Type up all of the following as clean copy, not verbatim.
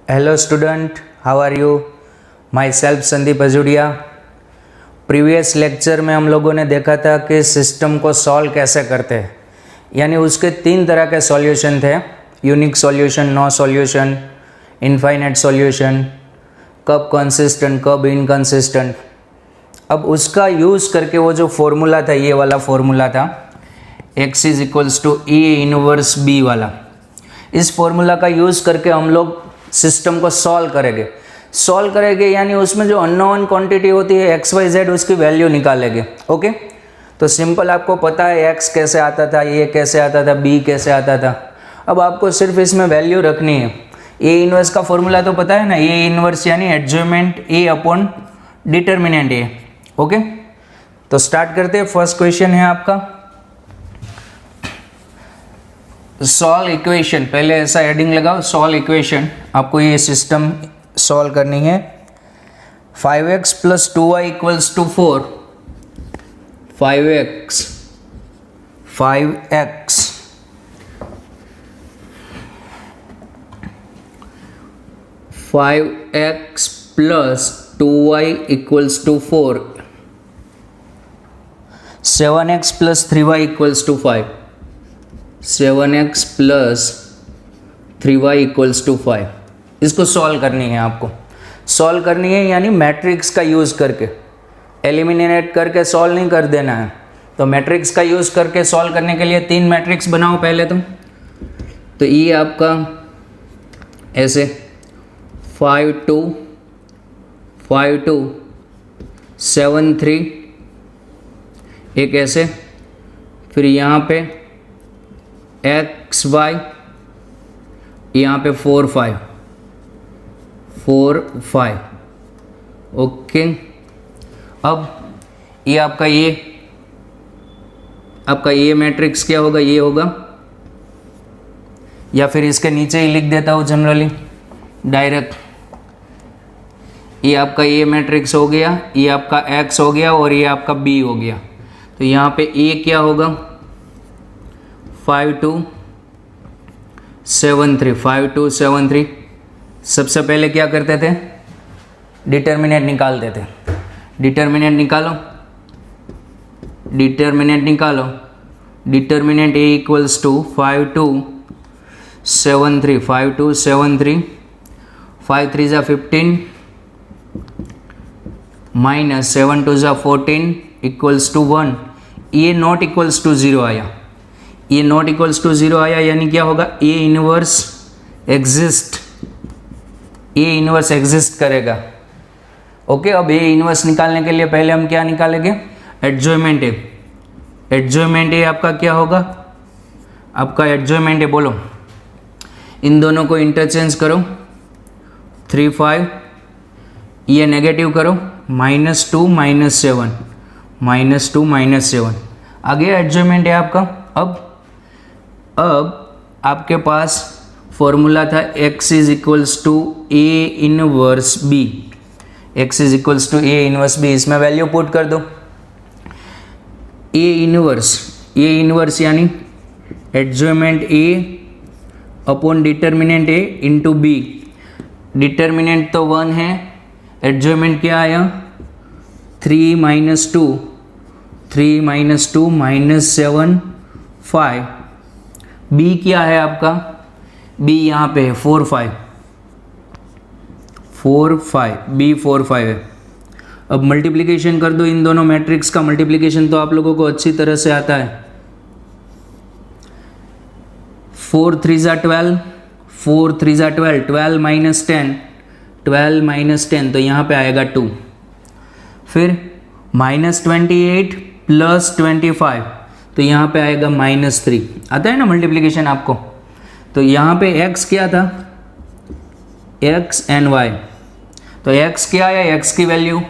Hello student, how are you? Myself Sandeep Ajudiya. Previous lecture में हम लोगों ने देखा था कि सिस्टम को सॉल्व कैसे करते हैं, यानी उसके 3 तरह के सॉल्यूशन थे, unique solution, no solution, infinite solution, कब कंसिस्टेंट कब इनकंसिस्टेंट। अब उसका यूज़ करके वो जो फॉर्मूला था, ये वाला फॉर्मूला था x is equals to A inverse B वाला, इस फॉर्मूला का यूज़ करके हम लोग सिस्टम को सॉल्व करेंगे यानी उसमें जो अननोन क्वांटिटी होती है एक्स वाई जेड, उसकी वैल्यू निकालेंगे। ओके, तो सिंपल आपको पता है एक्स कैसे आता था, ए कैसे आता था, बी कैसे आता था। अब आपको सिर्फ इसमें वैल्यू रखनी है। ए इनवर्स का फॉर्मूला तो पता है ना, ए इनवर्स यानी adjoint A upon determinant A. Okay, तो स्टार्ट करते हैं। फर्स्ट क्वेश्चन है आपका सॉल्व इक्वेशन। पहले ऐसा हेडिंग लगाओ, सॉल्व इक्वेशन। आपको ये सिस्टम सॉल्व करनी है। 5x plus 2y equals to 4। 5x 5x plus 2y equals to 4। 7x plus 3y equals to 5। 7x plus 3y equals to 5। इसको सॉल्व करनी है, आपको सॉल्व करनी है यानी मैट्रिक्स का यूज़ करके, एलिमिनेट करके सॉल्व नहीं कर देना है। तो मैट्रिक्स का यूज़ करके सॉल्व करने के लिए 3 मैट्रिक्स बनाओ पहले तो ये आपका ऐसे 5 2 5 2 7 3, एक ऐसे, फिर यहाँ पे एक्स वाई, यहाँ पे 4 5 4 5। ओके, अब ये आपका ये मैट्रिक्स क्या होगा, ये होगा, या फिर इसके नीचे ही लिख देता हूँ जनरली डायरेक्ट। ये आपका ये मैट्रिक्स हो गया, ये आपका एक्स हो गया और ये आपका बी हो गया। तो यहाँ पे ए क्या होगा, 5 2 7 3 5 2 7 3। सबसे पहले क्या करते थे, डिटर्मिनेंट निकालते थे। डिटर्मिनेंट निकालो, डिटर्मिनेंट ए इक्वल्स टू 5 2 7 3 5 2 7 3 5 3 जा 15 माइनस 7 2 जा 14 इक्वल्स टू 1। ये नॉट इक्वल्स टू 0 आया, ये नॉट इक्वल्स टू 0 आया, यानी क्या होगा, ए इनवर्स एग्जिस्ट करेगा। ओके, अब ए इनवर्स निकालने के लिए पहले हम क्या निकालेंगे, एडजॉइंट ए। एडजॉइंट ए आपका क्या होगा, आपका एडजॉइंट ए बोलो, इन दोनों को इंटरचेंज करो, 3 5, ये नेगेटिव करो, -2 -7 -2 -7 आ गया एडजॉइंट ए आपका। अब आपके पास फॉर्मूला था x is equals to A inverse B. x is equals to A inverse B, इसमें वैल्यू पुट कर दो। ए इनवर्स यानी adjoint A upon determinant A into B. Determinant तो 1 है, एडजॉइंट क्या आया, 3 -2 -7 5। बी क्या है आपका, बी यहाँ पे है 4 5 बी 4 5 है। अब मल्टीप्लिकेशन कर दो इन दोनों मैट्रिक्स का। मल्टीप्लिकेशन तो आप लोगों को अच्छी तरह से आता है। 4 3 जा 12 4 3 जा 12 12 -10 तो यहाँ पे आएगा 2। फिर -28 प्लस 25 तो यहाँ पे आएगा -3। आता है ना मल्टीप्लिकेशन आपको। तो यहाँ पे x क्या था, x एंड y। तो x क्या आया, x की वैल्यू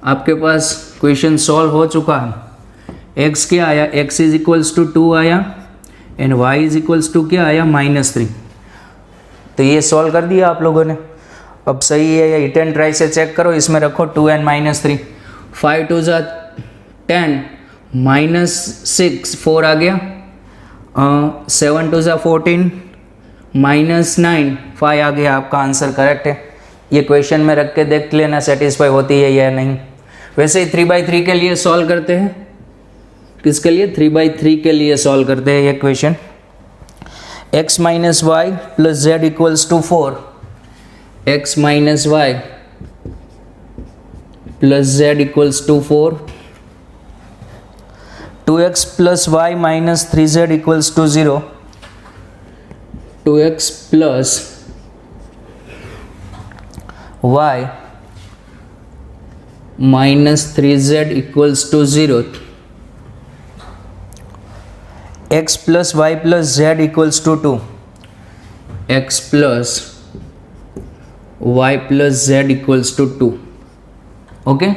आपके पास क्वेश्चन सॉल्व हो चुका है। x क्या आया, x इज इक्वल्स टू 2 आया and y is equals to क्या आया, -3। तो ये सॉल्व कर दिया आप लोगों ने। अब सही है या हिट एंड ट्राई से चेक करो, इसमें रखो 2 एंड -3। 5 2 जा 10 -6 4 आ गया, 7 2 जा 14 -9 फाइव आ गया, आपका आंसर करेक्ट है। ये क्वेश्चन में रख के देख लेना सेटिस्फाई होती है या नहीं। वैसे ही 3/3 के लिए सॉल्व करते हैं। किसके लिए? 3/3 के लिए सॉल्व करते हैं ये question. x minus Y plus Z equals to 4, x minus Y plus Z equals to 4, 2x plus Y minus 3z equals to 0, 2x plus Y minus 3z equals to 0, x plus Y plus Z equals to 2, x plus Y plus Z equals to 2। Okay,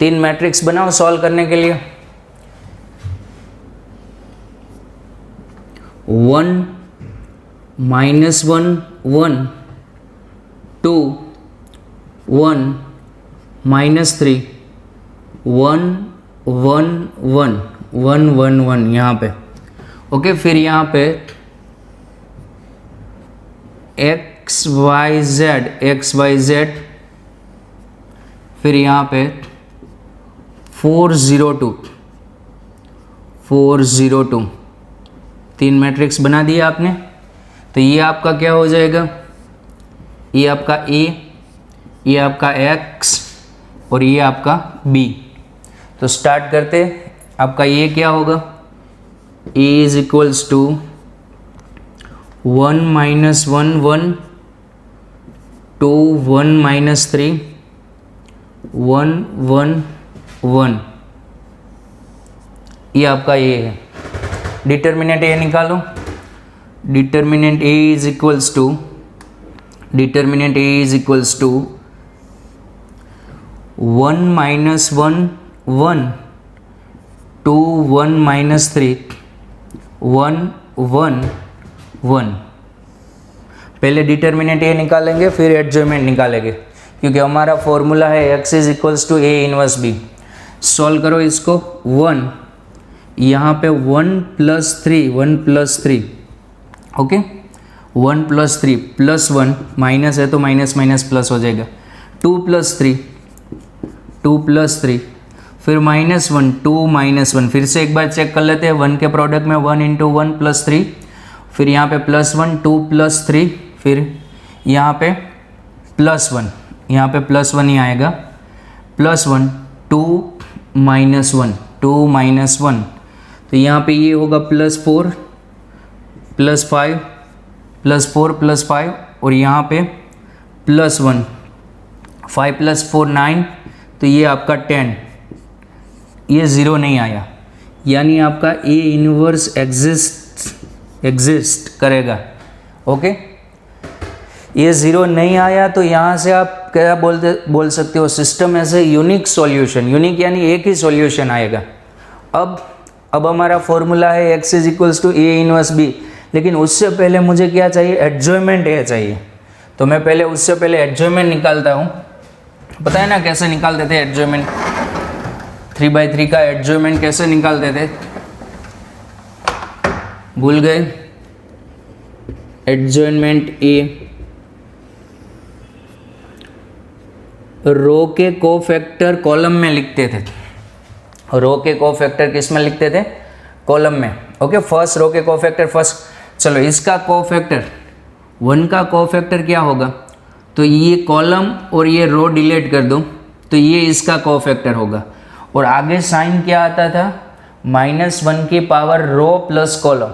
3 matrix बनाओ सॉल्व करने के लिए। 1 -1 1, 2 1 -3 1 1 1 1 1 1 यहाँ पे। Okay, फिर यहाँ पे एक्स वाई जेड, फिर यहाँ पे 4 0 2 4 0 2, 3 मैट्रिक्स बना दिया आपने। तो ये आपका क्या हो जाएगा? ये आपका A, ये आपका X और ये आपका B। तो स्टार्ट करते। आपका ये क्या होगा? A is equals to 1 -1 1, 2 1 -3 1 1 1। ये आपका A है। डिटर्मिनेंट A निकालो। Determinant A is equals to 1 -1 1, 2 1 -3 1 1 1। पहले डिटर्मिनेंट A निकालेंगे, फिर एडजॉइंटमेंट निकालेंगे, क्योंकि हमारा फॉर्मूला है x is equals to A inverse B। Solve करो इसको। 1 यहाँ पे 1 + 3 ओके, 1 + 3 +1, माइनस है तो माइनस माइनस प्लस हो जाएगा। 2 + 3 फिर -1 2 -1। फिर से एक बार चेक कर लेते हैं। 1 के प्रोडक्ट में 1 × 1 + 3, फिर यहाँ पे +1 2 + 3, फिर यहाँ पे +1, यहाँ पे +1 ही आएगा। +1 2 -1 2 -1, तो यहाँ पे ये होगा +4 +5 +4 +5, और यहाँ पे +1 5 + 4 9, तो ये आपका 10। ये 0 नहीं आया, यानी आपका A इनवर्स एग्जिस्ट करेगा। ओके, ये 0 नहीं आया तो यहाँ से आप क्या बोल सकते हो? System has a unique solution. Unique यानी एक ही सॉल्यूशन आएगा। अब हमारा फॉर्मूला है x is equals to A inverse B, लेकिन उससे पहले मुझे क्या चाहिए? एडजॉइंटमेंट A चाहिए। तो मैं पहले उससे पहले एडजॉइंटमेंट निकालता हूँ। पता है ना कैसे निकालते थे एडजॉइंटमेंट? 3/3 का एडजॉइंटमेंट कैसे निकालते थे? भूल गए? एडजॉइंटमेंट A रो के कोफैक्टर कॉलम में लिखते थे। रो के कोफैक्टर किस में लिखते थे? कॉलम में। ओके, फर्स्ट रो के कोफैक्टर फर्स्ट। चलो, इसका कोफैक्टर 1 का कोफैक्टर क्या होगा? तो ये कॉलम और ये रो डिलीट कर दो, तो ये इसका कोफैक्टर होगा। और आगे साइन क्या आता था? -1 की पावर रो प्लस कॉलम।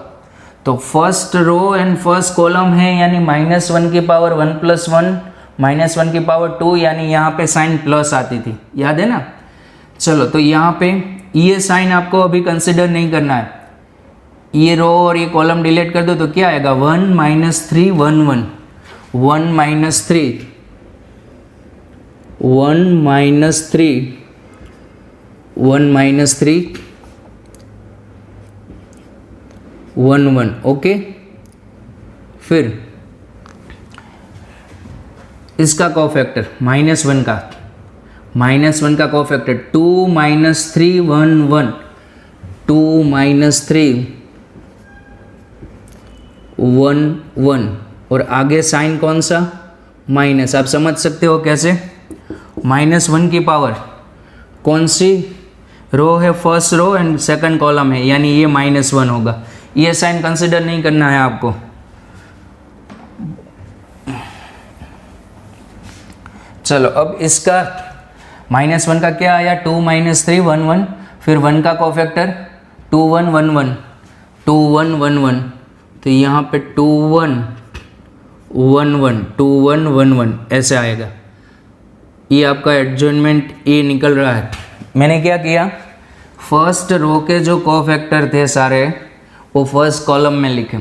तो first row and first column है, यानी -1 की पावर 1 + 1, -1 की पावर 2, यानी यहाँ पे साइन प्लस आती थी, याद है ना? चलो, तो यहाँ पे ये साइन आपको अभी कंसिडर नहीं करना है। ये रो और ये कॉलम डिलीट कर दो, तो क्या आएगा? 1 - 3 1 1, 1 - 3 1 - 3 1 - 3 1 1। ओके, फिर इसका कोफैक्टर -1 का कोफैक्टर 2 - 3 1 1, 2 - 3 1 और आगे साइन कौन सा, माइनस। आप समझ सकते हो कैसे, -1 की पावर कौन सी रो है, first row and second column है, यानी ये -1 होगा। ये साइन कंसिडर नहीं करना है आपको। चलो अब इसका -1 का क्या आया, 2 - 3 1 1, फिर 1 का कोफैक्टर 2 1 1 1 2 1 1 1, तो यहाँ पे 2 1 1 1 2 1 1 1 ऐसे आएगा। ये आपका एडजॉइंटमेंट ए निकल रहा है। मैंने क्या किया, फर्स्ट रो के जो कोफैक्टर थे सारे वो फर्स्ट कॉलम में लिखे।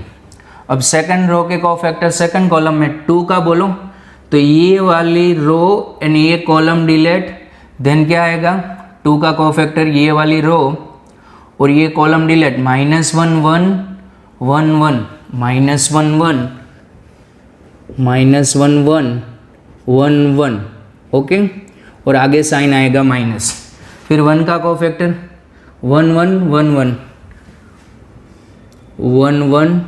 अब सेकंड रो के कोफैक्टर सेकंड कॉलम में, 2 का बोलो तो ये वाली रो एंड ये कॉलम डिलीट, देन क्या आएगा, 2 का कोफैक्टर ये वाली रो और ये कॉलम डिलीट, -1 1 1 1 -1 1 -1 1 1, ओके। और आगे साइन आएगा माइनस, फिर 1 का कोफैक्टर 1 1 1 1 1 1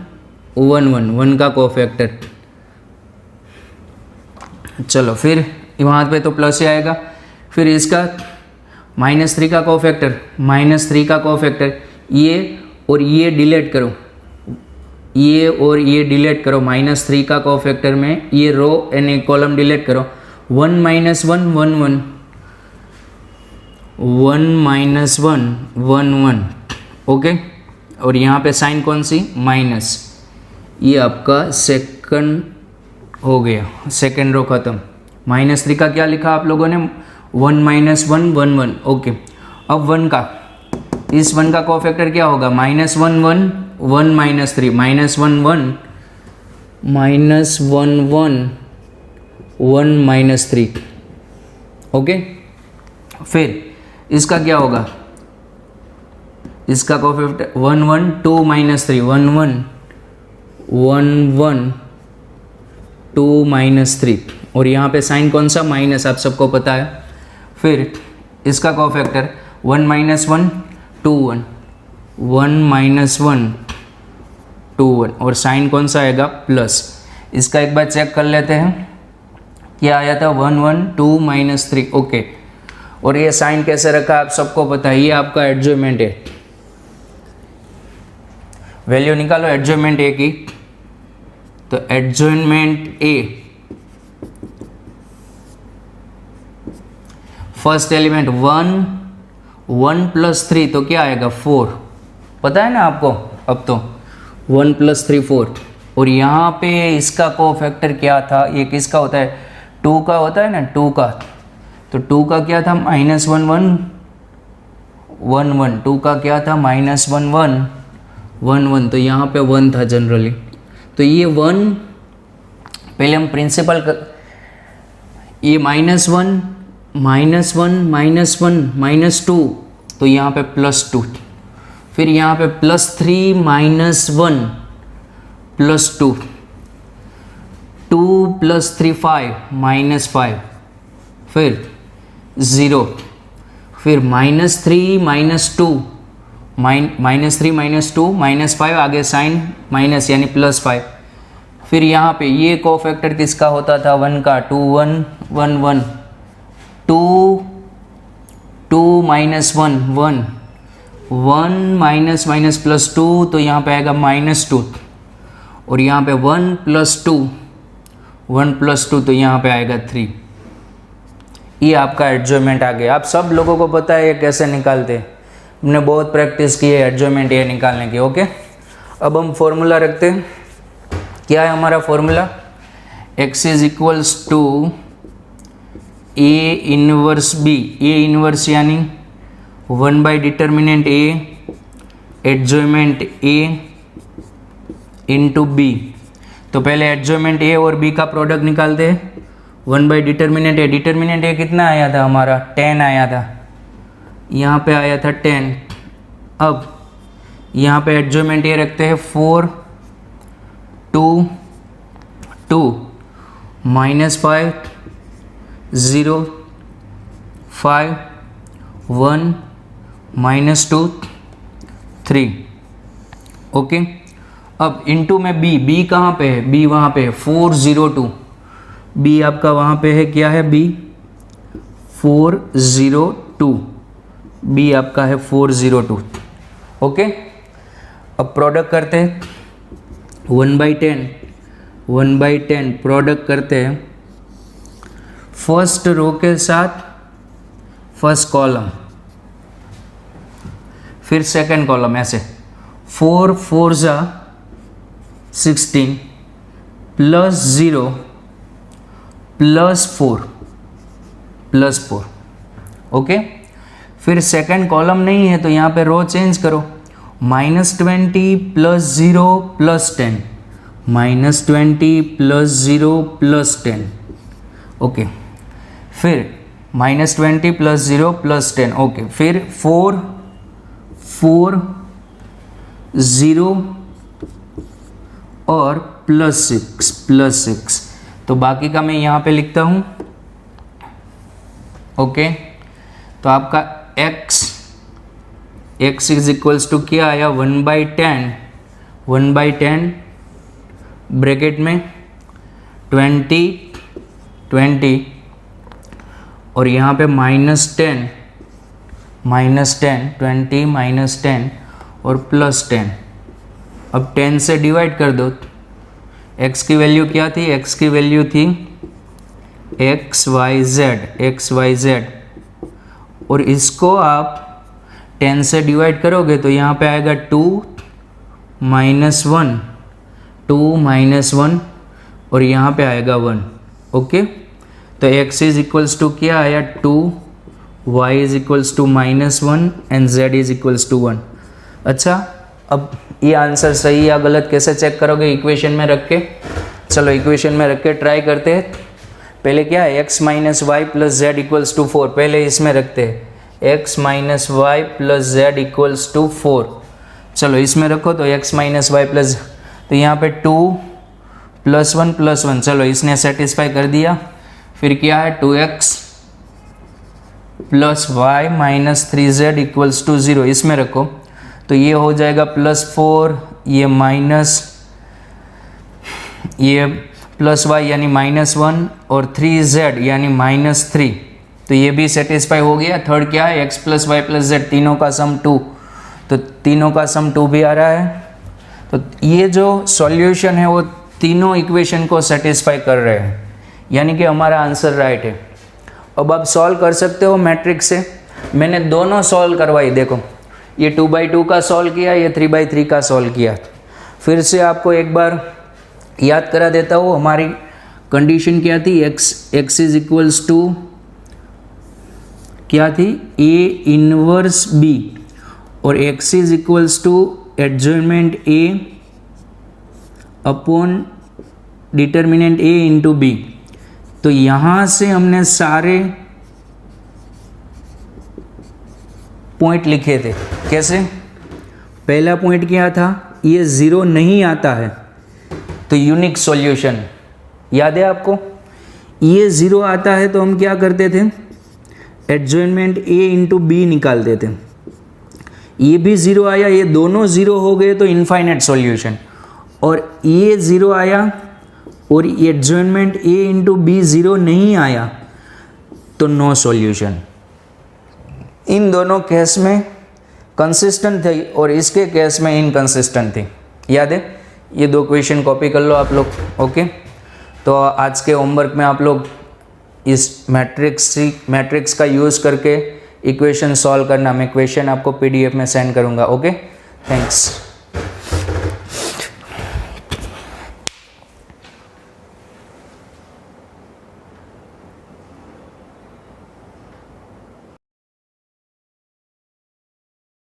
1 1 1 का कोफैक्टर। चलो फिर वहाँ पे तो प्लस ही आएगा। फिर इसका -3 का कोफैक्टर -3 का कोफैक्टर, ये और ये डिलीट करो, ये और ये डिलीट करो, -3 का कोफैक्टर में ये रो एंड एक कॉलम डिलीट करो, 1 - 1 1 1 1 -1 1 1, ओके। और यहाँ पे साइन कौन सी, माइनस। ये आपका सेकंड हो गया, सेकंड रो खत्म। -3 का क्या लिखा आप लोगों ने, 1 - 1 1 1, ओके। अब 1 का, इस 1 का कोफैक्टर क्या होगा, -1 1 1 -3 -1 1 -1 -1 -3, ओके। फिर इसका क्या होगा, इसका कोफैक्टर 1 1 2 - 3 1 1 1 1 2 -3, और यहाँ पे साइन कौन सा, माइनस, आप सबको पता है। फिर इसका कोफैक्टर 1 - 1 2 1 1 -1 2 1, और साइन कौन सा आएगा, प्लस। इसका एक बार चेक कर लेते हैं, क्या आया था, 1 1 2 -3, ओके। और ये साइन कैसे रखा आप सबको पता है, ये आपका एडजॉइंटमेंट है। वैल्यू निकालो एडजॉइंटमेंट ए की, तो एडजॉइंटमेंट ए, फर्स्ट एलिमेंट 1 1 + 3 तो क्या आएगा, 4, पता है ना आपको। अब तो 1 + 3 4, और यहाँ पे इसका कोफैक्टर क्या था, ये किसका होता है, 2 का होता है ना, 2 का, तो 2 का क्या था, -1 1 1 1, 2 का क्या था, -1 1 1 1, तो यहाँ पे 1 था जनरली। तो ये 1 पहले हम प्रिंसिपल ये -1 -1 -2, तो यहाँ पे +2, फिर यहाँ पे +3 -1 +2, 2 + 3 5 -5, फिर 0, फिर -3 -2 -3 -2 -5, आगे साइन माइनस यानी +5। फिर यहाँ पे ये कोफैक्टर किसका होता था, 1 का, 2 1 1 1 2 2 -1 1 1 +2, तो यहाँ पे आएगा -2, और यहाँ पे 1 + 2 तो यहाँ पे आएगा 3। ये आपका एडजॉइंटमेंट आ गया। आप सब लोगों को पता है ये कैसे निकालते हैं, हमने बहुत प्रैक्टिस की है एडजॉइंटमेंट ये निकालने की, ओके। अब हम फॉर्मूला रखते हैं, क्या है हमारा formula, x = A inverse B, A inverse यानी 1/डिटर्मिनेंट A एडजॉइंटमेंट A × B। तो पहले एडजॉइंटमेंट A और B का प्रोडक्ट निकालते हैं, 1/डिटर्मिनेंट A, डिटर्मिनेंट A कितना आया था हमारा, 10 आया था, यहाँ पे आया था 10। अब यहाँ पे एडजॉइंटमेंट A रखते हैं 4 2 2 -5 0 5 1 -2 3, ओके। अब इनटू में बी कहाँ पे है, बी वहाँ पे है 402, बी आपका वहाँ पे है, क्या है बी 402, बी आपका है 402। ओके, अब प्रोडक्ट करते हैं 1/10 प्रोडक्ट करते हैं फर्स्ट रो के साथ फर्स्ट कॉलम, फिर सेकंड कॉलम, ऐसे 4 4 जा 16 प्लस 0 प्लस 4 ओके। फिर सेकंड कॉलम नहीं है तो यहाँ पे रो चेंज करो, -20 plus 0 plus 10, -20 plus 0 plus 10, okay. फिर -20 प्लस 0 प्लस 10, ओके। फिर 4 4 0 और प्लस 6, तो बाकी का मैं यहाँ पे लिखता हूँ, ओके। तो आपका x इज इक्वल्स टू क्या आया 1/10 ब्रैकेट में 20 और यहाँ पे -10 20 -10 और प्लस 10। अब 10 से डिवाइड कर दो, x की वैल्यू क्या थी, x की वैल्यू थी XYZ और इसको आप 10 से डिवाइड करोगे तो यहाँ पे आएगा 2 - 1 और यहाँ पे आएगा 1, ओके। तो x इज इक्वल्स टू क्या आया 2, y is equals to -1 and z is equals to 1। अच्छा, अब ये आंसर सही या गलत कैसे चेक करोगे, इक्वेशन में रख के, चलो इक्वेशन में रख के ट्राई करते हैं। पहले क्या है x minus Y plus Z equals to 4, पहले इसमें रखते हैं x minus Y plus Z equals to 4। चलो इसमें रखो तो x माइनस वाई प्लस, तो यहाँ पे 2 + 1 चलो इसने सेटिस्फाई कर दिया। फिर क्या है 2x plus Y minus 3z equals to 0, इसमें रखो तो ये हो जाएगा +4, ये प्लस वाई यानी -1 और 3z यानी -3, तो ये भी सेटिस्फाई हो गया। थर्ड क्या है x plus Y plus Z, तीनों का सम 2, तो तीनों का सम 2 भी आ रहा है। तो ये जो सॉल्यूशन है वो तीनों इक्वेशन को सेटिस्फाई कर रहे हैं, यानी कि हमारा आंसर राइट है। अब आप सॉल्व कर सकते हो मैट्रिक्स से, मैंने दोनों सॉल्व करवाई, देखो ये 2/2 का सॉल्व किया, ये 3/3 का सॉल्व किया। फिर से आपको एक बार याद करा देता हूँ, हमारी कंडीशन क्या थी, x इज इक्वल्स टू क्या थी A इनवर्स B और x is equals to adjoinment A upon determinant A into B। तो यहाँ से हमने सारे पॉइंट लिखे थे। कैसे, पहला पॉइंट क्या था, ये 0 नहीं आता है तो यूनिक सॉल्यूशन, याद है आपको, ये 0 आता है तो हम क्या करते थे, एडजॉइनमेंट A इंटू B निकालते थे। ये भी 0 आया, ये दोनों 0 हो गए तो इनफाइनाइट सॉल्यूशन, और ये 0 आया और एडजॉइनमेंट A इंटू B 0 नहीं आया तो नो सॉल्यूशन। इन दोनों केस में कंसिस्टेंट थी और इसके केस में इनकंसिस्टेंट थी, याद है। ये 2 क्वेश्चन कॉपी कर लो आप लोग, ओके। तो आज के होमवर्क में आप लोग इस मैट्रिक्स का यूज़ करके इक्वेशन सॉल्व करना, मैं क्वेश्चन आपको PDF में सेंड करूँगा, ओके। थैंक्स।